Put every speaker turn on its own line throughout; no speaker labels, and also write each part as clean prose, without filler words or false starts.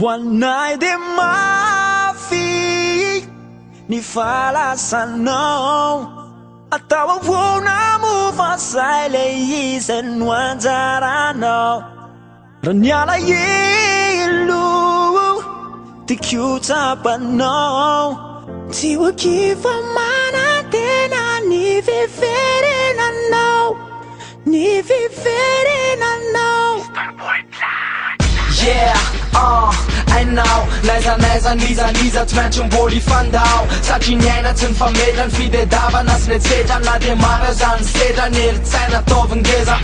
One night de mafy ni falasanao atawa wona mova saile isen wanzaranao ranyala yelu tikyuta panao tiwa kiva mana tena ni Fiverenanao ni Fiverenanao Starboy Black.
Yeah, I know. Neza niza tmęczą boli fandał Zaczyniajna cyn famedran fide dawanas necedran na demara zan sedran nircena to węgieza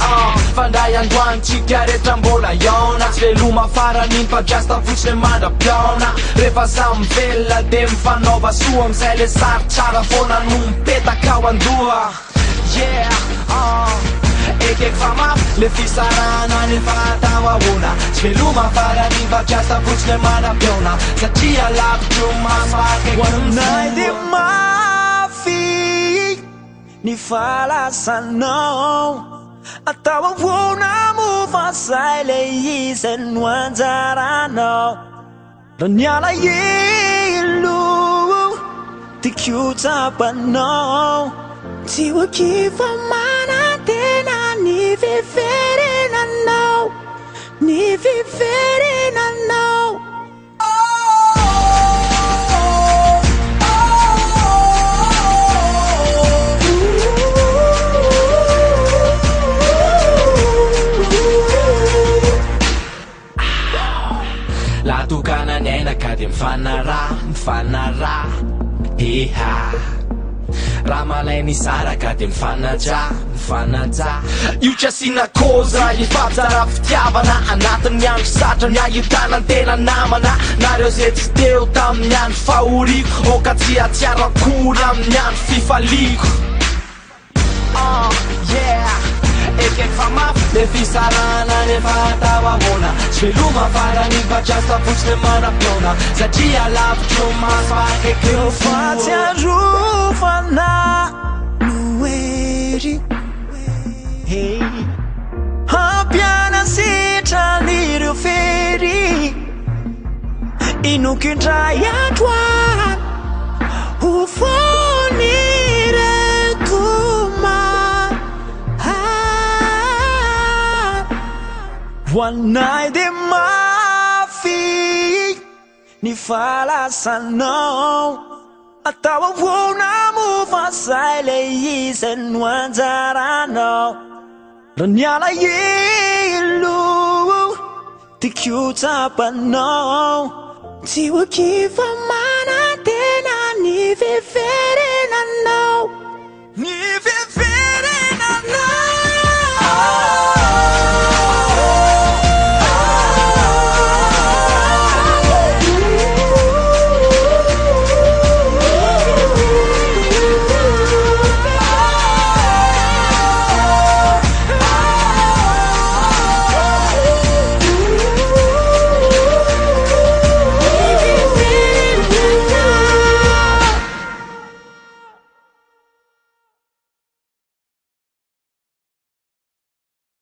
Fandajan dwan cigaretran bola jona Zweluma fara nin pagasta vuczne manda piona Refa sam vela dem fanova suam Zele sarczara fona num peta kawandua Yeah, Ekek fama le fisarana ni fatawa wona Zweluma fara nin pagasta vuczne manda piona Zatia lapciu masake
One night de mafy ni falasanao atawa wona mova saile isen wanzaranao ranyala yelu tikyuta panao tiwa kiva mana tena ni Fiverenanao ni Fiverenanao
La tukana nena kadi mfanara Iha Ramaleni sara kadi mfanaja Io ci asina cosa gli fazzara ftiavana Anatan nyan satra nya yutanan tena namana Nareo zety teo tam nyan fauriko O katsia tiara kuram nyan fifaliko Yeah Ekek famaf le fisarana ne fatawa wona Zweluma fara ni bajasta vuczne mana piona Zatia lapciu masake
eu faço a rufana nueri hey apiana sitra lirio feri inukindraya twan ufonire kuma One night de mafy ni falasanao atawa wona mova saile isen wanzaranao ranyala yelu tikyuta panao tiwa kiva mana tena ni Fiverenanao